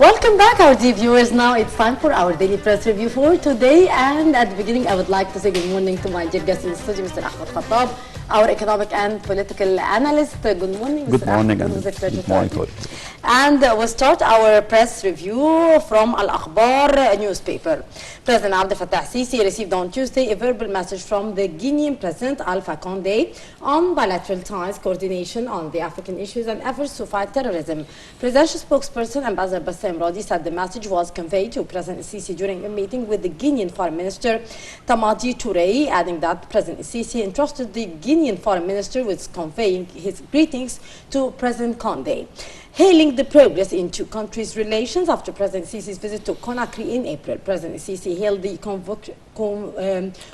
Welcome back, our dear viewers. Now it's time for our daily press review for today. And at the beginning, I would like to say good morning to my dear guest in the studio, Mr. Ahmed Khattab, our economic and political analyst. Good morning, Mr. Good morning. Ahmed. It was a pleasure Good morning. talking. And we'll start our press review from Al Akhbar newspaper. President Abdel Fattah Sisi received on Tuesday a verbal message from the Guinean President Alpha Condé on bilateral ties, coordination on the African issues and efforts to fight terrorism. Presidential spokesperson Ambassador Bassem Rodi said the message was conveyed to President Sisi during a meeting with the Guinean Foreign Minister Tamadi Touré, adding that President Sisi entrusted the Guinean Foreign Minister with conveying his greetings to President Condé. Hailing the progress in two countries' relations after President Sisi's visit to Conakry in April, President Sisi hailed the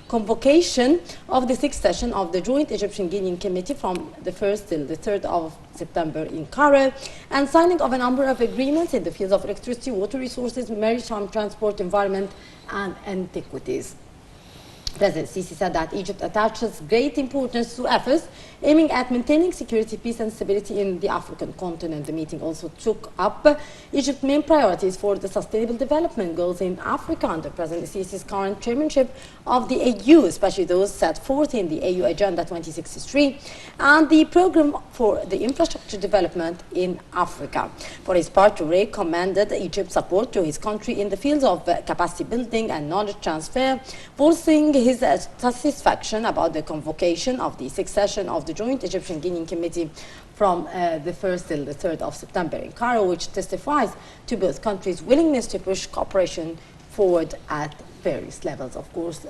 convocation of the sixth session of the Joint Egyptian-Guinean Committee from the 1st till the 3rd of September in Cairo, and signing of a number of agreements in the fields of electricity, water resources, maritime transport, environment, and antiquities. President Sisi said that Egypt attaches great importance to efforts aiming at maintaining security, peace and stability in the African continent. The meeting also took up Egypt's main priorities for the sustainable development goals in Africa under President Sisi's current chairmanship of the AU, especially those set forth in the AU Agenda 2063 and the program for the infrastructure development in Africa. For his part, Touré commended Egypt's support to his country in the fields of capacity building and knowledge transfer, voicing his satisfaction about the convocation of the sixth session of the Joint Egyptian-Guinean Committee from the 1st till the 3rd of September in Cairo, which testifies to both countries' willingness to push cooperation forward at various levels. Of course,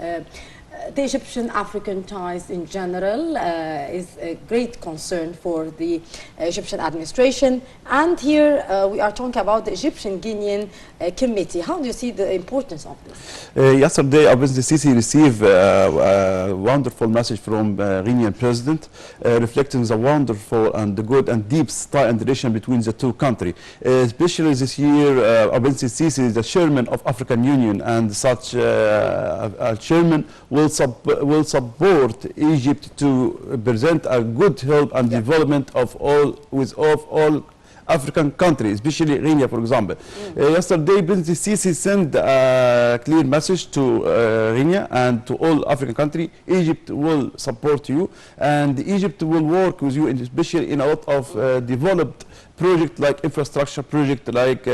the Egyptian-African ties in general is a great concern for the Egyptian administration. And here we are talking about the Egyptian-Guinean Committee. How do you see the importance of this? Yesterday, obviously, Sisi received a wonderful message from Guinean President, reflecting the wonderful and the good and deep tie and relation between the two countries. Especially this year, obviously, Sisi is the chairman of African Union, and such a chairman will support Egypt to present a good help and development of all African countries, especially Guinea, for example. Yesterday, President Sisi sent a clear message to Guinea and to all African countries. Egypt will support you, and Egypt will work with you, especially in a lot of developed project like infrastructure project, like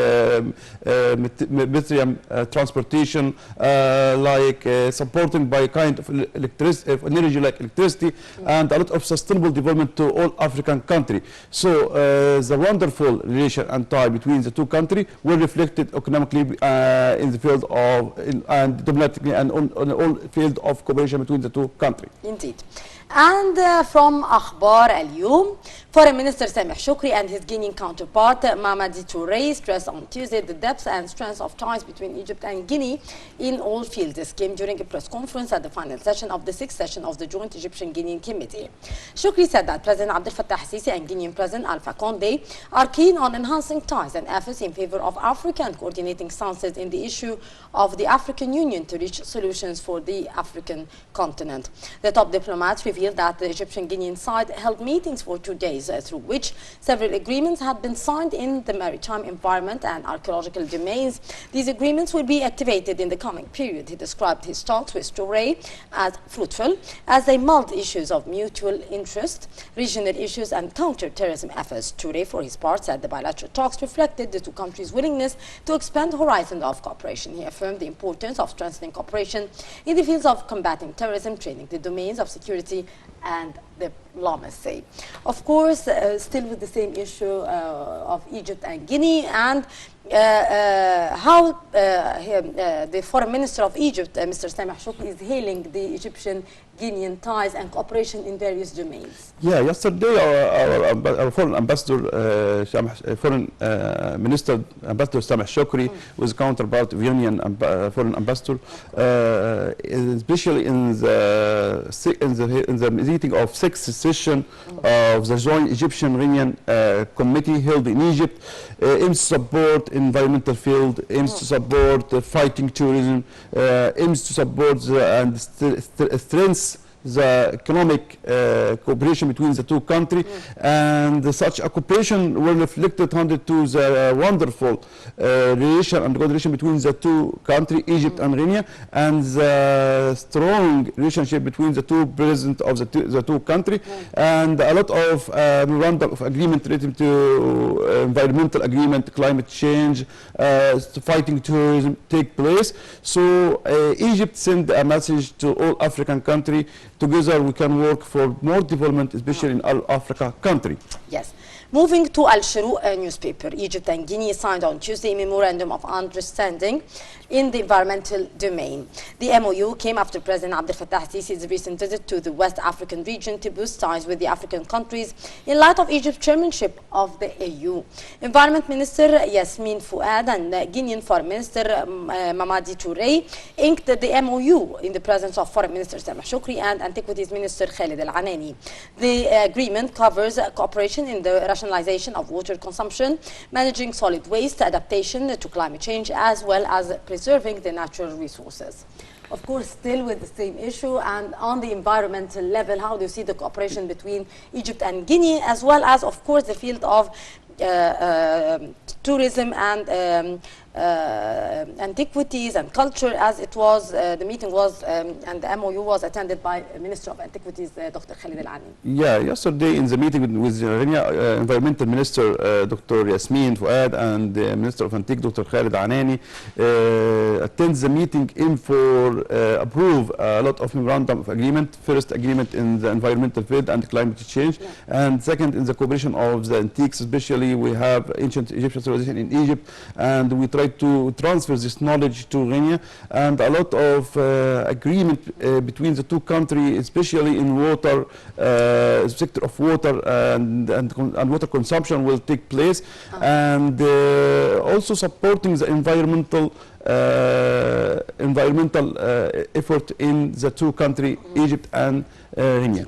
maritime transportation, like supporting by kind of energy like electricity, and a lot of sustainable development to all African countries. So the wonderful relation and tie between the two countries will reflected economically in the field of and diplomatically and on all field of cooperation between the two countries. Indeed. And from Akhbar Al-Yom, Foreign Minister Sameh Shoukry and his Guinean counterpart Mamadi Touré stressed on Tuesday the depth and strength of ties between Egypt and Guinea in all fields. This came during a press conference at the final session of the sixth session of the Joint Egyptian-Guinean Committee. Shoukry said that President Abdel Fattah Sisi and Guinean President Alpha Condé are keen on enhancing ties and efforts in favor of Africa and coordinating stances in the issue of the African Union to reach solutions for the African continent. The top diplomats revealed that the Egyptian-Guinean side held meetings for 2 days through which several agreements had been signed in the maritime, environment and archaeological domains. These agreements will be activated in the coming period. He described his talks with Touré as fruitful as they mulled issues of mutual interest, regional issues and counter-terrorism efforts. Touré, for his part, said the bilateral talks reflected the two countries' willingness to expand the horizon of cooperation. He affirmed the importance of strengthening cooperation in the fields of combating terrorism, training the domains of security and diplomacy. Of course, still with the same issue of Egypt and Guinea, and how the Foreign Minister of Egypt, Mr. Sameh Shoukry, is hailing the Egyptian-Guinean ties and cooperation in various domains. Yeah, yesterday our foreign ambassador, foreign minister, Ambassador Sameh Shoukry, was counterpart of Union foreign ambassador, especially in the meeting of sixth session of the Joint Egyptian-Guinean Committee held in Egypt, aims to support environmental field, aims to support fighting tourism, aims to support and strengths the economic cooperation between the two countries, and such a cooperation will reflect it to the wonderful relation and good relation between the two countries, Egypt and Guinea, and the strong relationship between the two presidents of the two countries, and a lot of memorandum of agreement related to environmental agreement, climate change, fighting terrorism take place. So Egypt sent a message to all African countries. Together we can work for more development, especially in all Africa country. Yes. Moving to Al Shuruq newspaper, Egypt and Guinea signed on Tuesday a memorandum of understanding in the environmental domain. The MOU came after President Abdel Fattah al-Sisi's recent visit to the West African region to boost ties with the African countries in light of Egypt's chairmanship of the AU. Environment Minister Yasmin Fouad and Guinean Foreign Minister Mamadi Touré inked the MOU in the presence of Foreign Minister Sameh Shoukry and Antiquities Minister Khalid Al-Anani. The agreement covers cooperation in the rationalization of water consumption, managing solid waste, adaptation to climate change, as well as preserving the natural resources. Of course, still with the same issue, and on the environmental level, how do you see the cooperation between Egypt and Guinea, as well as, of course, the field of tourism and antiquities and culture, as it was, the meeting was, and the MOU was attended by Minister of Antiquities, Dr. Khalid Al-Anani. Yeah, yesterday in the meeting with Guinea, Environmental Minister Dr. Yasmin Fouad and Minister of Antiquities Dr. Khalid Al-Anani attend the meeting in for approve a lot of memorandum of agreement. First agreement in the environmental field and climate change, and second in the cooperation of the antiques, especially we have ancient Egyptian civilization in Egypt, and we try to transfer this knowledge to Guinea, and a lot of agreement between the two countries, especially in water, sector of water and water consumption will take place, and also supporting the environmental effort in the two countries, Egypt and Guinea.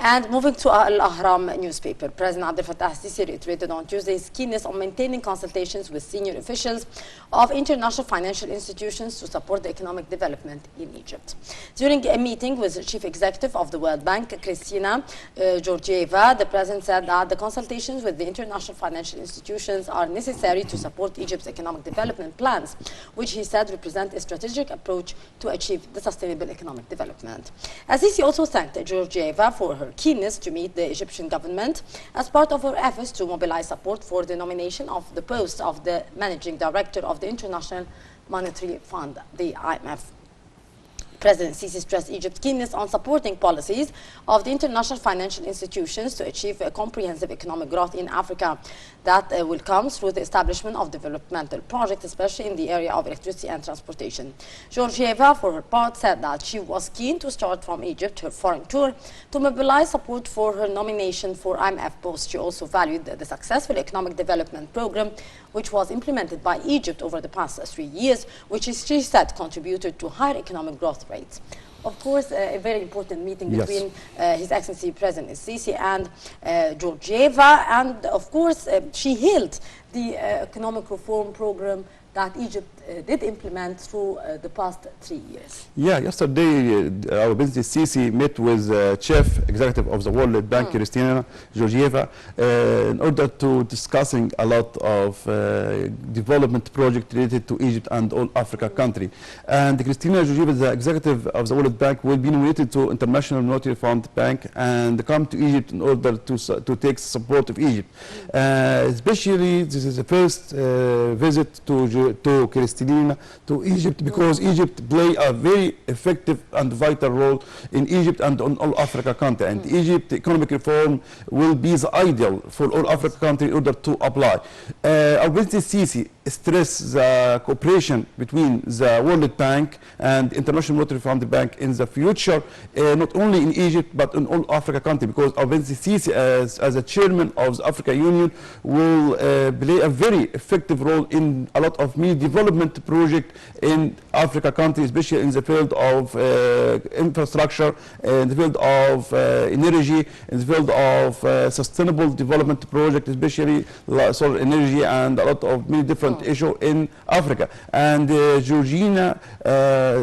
And moving to Al-Ahram newspaper, President Abdel Fattah al-Sisi reiterated on Tuesday his keenness on maintaining consultations with senior officials of international financial institutions to support the economic development in Egypt. During a meeting with the chief executive of the World Bank, Kristalina Georgieva, the president said that the consultations with the international financial institutions are necessary to support Egypt's economic development plans, which he said represent a strategic approach to achieve the sustainable economic development. Al-Sisi also thanked Georgieva for her keenness to meet the Egyptian government as part of her efforts to mobilize support for the nomination of the post of the managing director of the International Monetary Fund, the IMF. President Sisi stressed Egypt's keenness on supporting policies of the international financial institutions to achieve a comprehensive economic growth in Africa that will come through the establishment of developmental projects, especially in the area of electricity and transportation. Georgieva, for her part, said that she was keen to start from Egypt her foreign tour to mobilize support for her nomination for IMF post. She also valued the successful economic development program which was implemented by Egypt over the past 3 years, which she said contributed to higher economic growth rates. Of course, a very important meeting between His Excellency President Sisi and Georgieva, and of course she hailed the economic reform program that Egypt did implement through the past 3 years. Yeah, yesterday our President Sisi met with Chief Executive of the World Bank, Kristalina Georgieva, in order to discussing a lot of development projects related to Egypt and all Africa country. And Kristalina Georgieva, the executive of the World Bank, will be nominated to International Monetary Fund Bank and come to Egypt in order to take support of Egypt. Especially, this is the first visit to Kristalina to Egypt, because Egypt play a very effective and vital role in Egypt and on all Africa country. And Egypt economic reform will be the ideal for all Africa country in order to apply. Our President Sisi stress the cooperation between the World Bank and International Monetary Fund Bank in the future, not only in Egypt but in all Africa country, because our President Sisi as a chairman of the Africa Union will play a very effective role in a lot of many development project in Africa countries, especially in the field of infrastructure, in the field of energy, in the field of sustainable development project, especially solar energy and a lot of many different development issue in Africa. And Georgina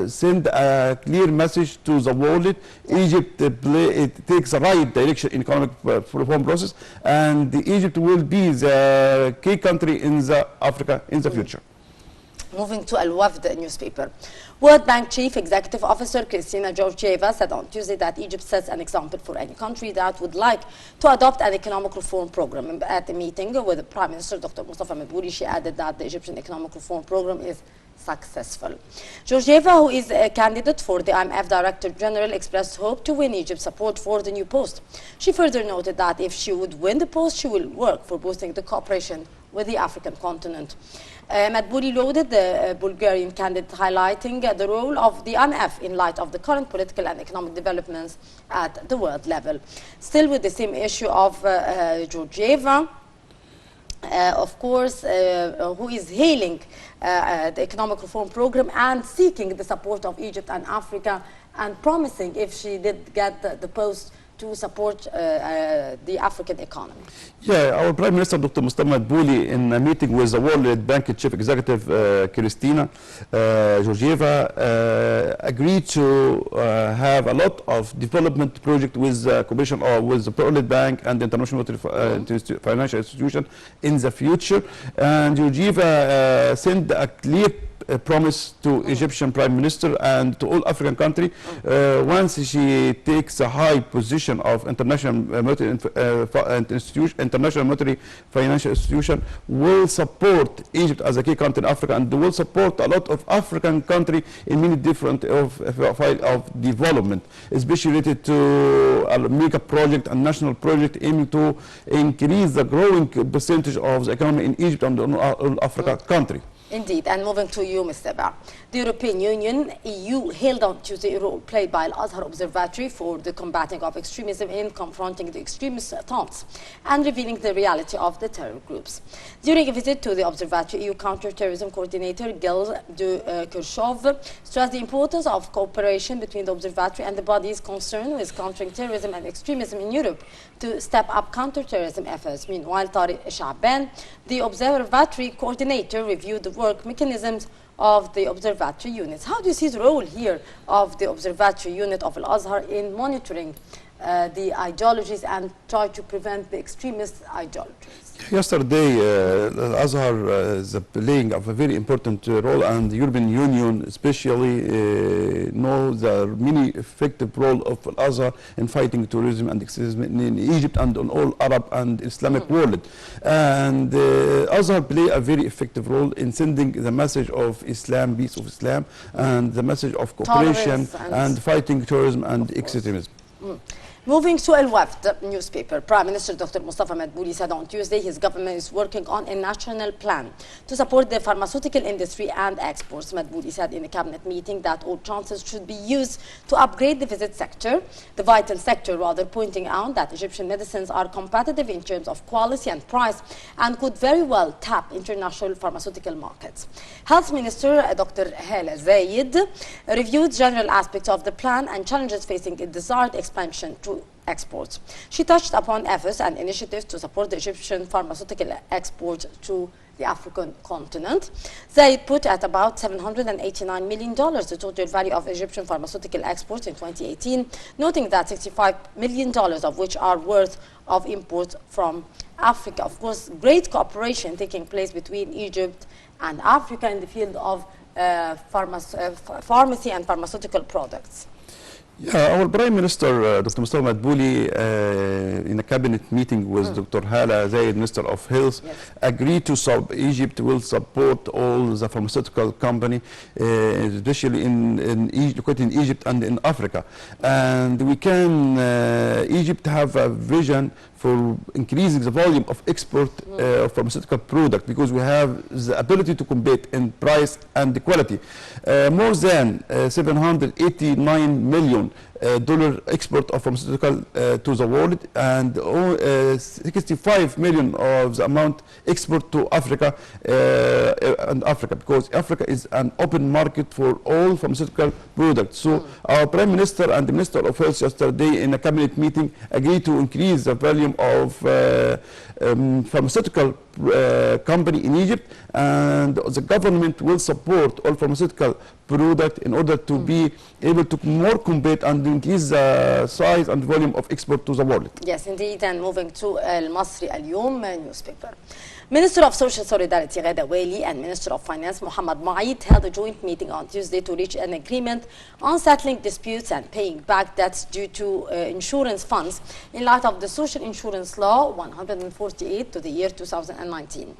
sent a clear message to the world. Egypt it takes the right direction in economic reform process, and Egypt will be the key country in Africa in the future. Moving to Al-Wafd newspaper. World Bank Chief Executive Officer Christina Georgieva said on Tuesday that Egypt sets an example for any country that would like to adopt an economic reform program. At a meeting with the Prime Minister, Dr. Mustafa Madbouli, she added that the Egyptian economic reform program is successful. Georgieva, who is a candidate for the IMF Director General, expressed hope to win Egypt's support for the new post. She further noted that if she would win the post, she will work for boosting the cooperation with the African continent. Madbouli lauded the Bulgarian candidate, highlighting the role of the IMF in light of the current political and economic developments at the world level. Still with the same issue of Georgieva, of course, who is hailing the economic reform program and seeking the support of Egypt and Africa, and promising, if she did get the post, to support the African economy. Yeah, our Prime Minister, Dr. Mustafa Madbouli, in a meeting with the World Bank Chief Executive Christina Georgieva, agreed to have a lot of development projects with cooperation with the World Bank and the International Financial Institution in the future. And Georgieva sent a clear promise to Egyptian Prime Minister and to all African countries once she takes a high position of international monetary financial institution, will support Egypt as a key country in Africa, and will support a lot of African countries in many different of development, especially related to a mega project and national project aiming to increase the growing percentage of the economy in Egypt and all African countries. Indeed, and moving to you, Mr. Ba. The European Union, EU, hailed on Tuesday a role played by Al-Azhar Observatory for the combating of extremism in confronting the extremist thoughts and revealing the reality of the terror groups. During a visit to the observatory, EU counter-terrorism coordinator Gil de Kirchhoff stressed the importance of cooperation between the observatory and the bodies concerned with countering terrorism and extremism in Europe to step up counter-terrorism efforts. Meanwhile, Tariq Sha'ban, the observatory coordinator, reviewed the work mechanisms of the observatory units. How do you see the role here of the observatory unit of Al-Azhar in monitoring the ideologies and try to prevent the extremist ideologies? Yesterday, Al-Azhar is playing a very important role, and the European Union especially knows the many effective role of Al-Azhar in fighting terrorism and extremism in Egypt and on all Arab and Islamic world. And Al-Azhar play a very effective role in sending the message of Islam, peace of Islam, and the message of cooperation and fighting terrorism and extremism. Moving to Al-Wafd newspaper, Prime Minister Dr. Mustafa Madbouli said on Tuesday his government is working on a national plan to support the pharmaceutical industry and exports. Madbouli said in a cabinet meeting that all chances should be used to upgrade the vital sector, pointing out that Egyptian medicines are competitive in terms of quality and price and could very well tap international pharmaceutical markets. Health Minister Dr. Hala Zayed reviewed general aspects of the plan and challenges facing a desired expansion to exports. She touched upon efforts and initiatives to support the Egyptian pharmaceutical exports to the African continent. Zayed put at about $789 million the total value of Egyptian pharmaceutical exports in 2018, noting that $65 million of which are worth of imports from Africa. Of course, great cooperation taking place between Egypt and Africa in the field of pharmacy and pharmaceutical products. Yeah, our Prime Minister, Dr. Mustafa Madbouli, in a cabinet meeting with Dr. Hala Zayed, Minister of Health, agreed to Egypt will support all the pharmaceutical company, especially located in Egypt and in Africa. And we can, Egypt have a vision for increasing the volume of export of pharmaceutical product, because we have the ability to compete in price and the quality. More than $789 million export of pharmaceutical to the world, and 65 million of the amount export to Africa because Africa is an open market for all pharmaceutical products. So our Prime Minister and the Minister of Health yesterday in a cabinet meeting agreed to increase the volume of pharmaceutical company in Egypt, and the government will support all pharmaceutical product in order to be able to more compete and increase the size and volume of export to the world. Yes, indeed. And moving to Al-Masri Al-Yom newspaper. Minister of Social Solidarity Ghada Wali and Minister of Finance Mohammed Maid held a joint meeting on Tuesday to reach an agreement on settling disputes and paying back debts due to insurance funds in light of the Social Insurance Law 148 to the year 2019.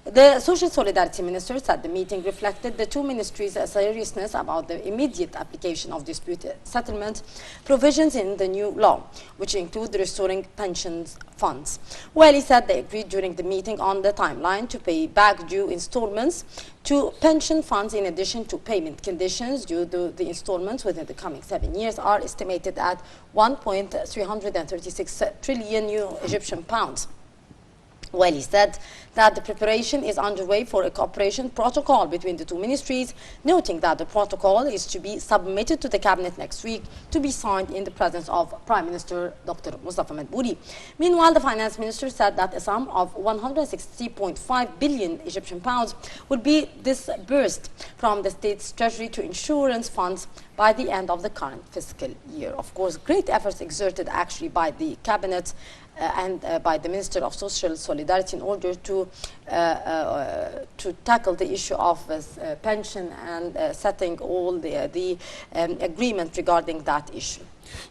The Social Solidarity Minister said the meeting reflected the two ministries' seriousness about the immediate application of dispute settlement provisions in the new law, which include restoring pensions funds. Well, he said they agreed during the meeting on the timeline to pay back due installments to pension funds in addition to payment conditions due to the installments within the coming 7 years are estimated at 1.336 trillion new Egyptian pounds. Well, he said that the preparation is underway for a cooperation protocol between the two ministries, noting that the protocol is to be submitted to the cabinet next week to be signed in the presence of Prime Minister Dr. Mustafa Madbouli. Meanwhile, the finance minister said that a sum of 160.5 billion Egyptian pounds would be disbursed from the state's treasury to insurance funds by the end of the current fiscal year. Of course, great efforts exerted actually by the cabinet and by the Minister of Social Solidarity in order to tackle the issue of pension and setting all the agreement regarding that issue.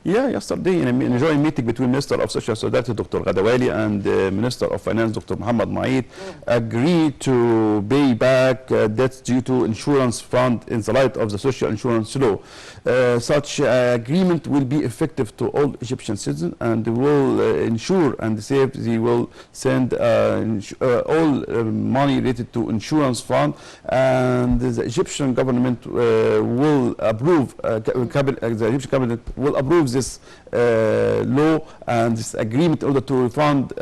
Yeah, yesterday in a joint meeting between Minister of Social Solidarity Dr. Ghada Wali and Minister of Finance Dr. Mohammed Maid agreed to pay back debts due to insurance fund in the light of the social insurance law. Such agreement will be effective to all Egyptian citizens and will ensure and save. They will send all money related to insurance fund, and the Egyptian government will approve. The Egyptian cabinet will approve this law and this agreement in order to refund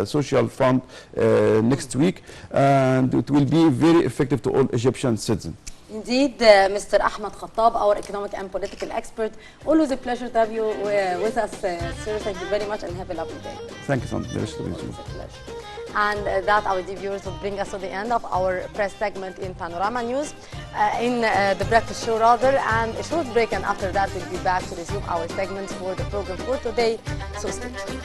social fund next week, and it will be very effective to all Egyptian citizens. Indeed, Mr. Ahmed Khattab, our economic and political expert. Always a pleasure to have you with us, sir. Thank you very much and have a lovely day. Thank you so much. Always a pleasure. And that, our dear viewers, will bring us to the end of our press segment in Panorama News, in the breakfast show rather, and a short break, and after that we'll be back to resume our segments for the program for today. So stay tuned.